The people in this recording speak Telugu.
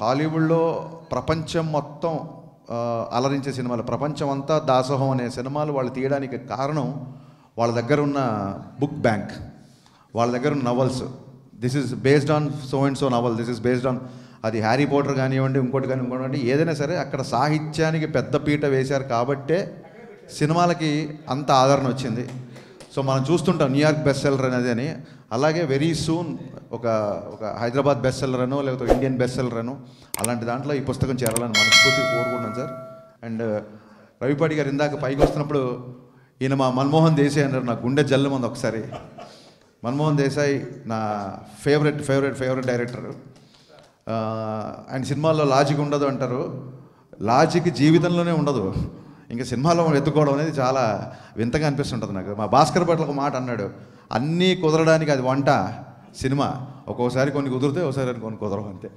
హాలీవుడ్లో ప్రపంచం మొత్తం అలరించే సినిమాలు, ప్రపంచం అంతా దాసోహం అనే సినిమాలు వాళ్ళు తీయడానికి కారణం వాళ్ళ దగ్గర ఉన్న బుక్ బ్యాంక్, వాళ్ళ దగ్గర ఉన్న novels. This is based on so and so novel, this is based on, అది హ్యారీ పోటర్ కానివ్వండి, ఇంకోటి కానివ్వండి, ఏదైనా సరే అక్కడ సాహిత్యానికి పెద్ద పీట వేశారు కాబట్టే సినిమాలకి అంత ఆదరణ వచ్చింది. సో మనం చూస్తుంటాం న్యూయార్క్ బెస్ట్ సెల్లర్ అనేది అని. అలాగే వెరీ సూన్ ఒక హైదరాబాద్ బెస్ట్ సెల్లర్ అనో లేకపోతే ఇండియన్ బెస్ట్ సెల్లర్ అనో అలాంటి దాంట్లో ఈ పుస్తకం చేరాలని మనస్ఫూర్తిగా కోరుకుంటున్నాను సార్. అండ్ రవిపాటి గారు ఇందాక పైకి వస్తున్నప్పుడు ఈయన మా మన్మోహన్ దేశాయ్ అన్నారు, నా గుండె జల్లుమంది ఒకసారి. మన్మోహన్ దేశాయ్ నా ఫేవరెట్ డైరెక్టర్. ఆయన సినిమాల్లో లాజిక్ ఉండదు అంటారు, లాజిక్ జీవితంలోనే ఉండదు, ఇంకా సినిమాలో ఎత్తుకోవడం అనేది చాలా వింతగా అనిపిస్తుంటుంది నాకు. మా భాస్కర్ భట్ల ఒక మాట అన్నాడు, అన్నీ కుదరడానికి అది వంట సినిమా, ఒక్కోసారి కొన్ని కుదిరితే ఒకసారి కొన్ని కుదరవు అంతే.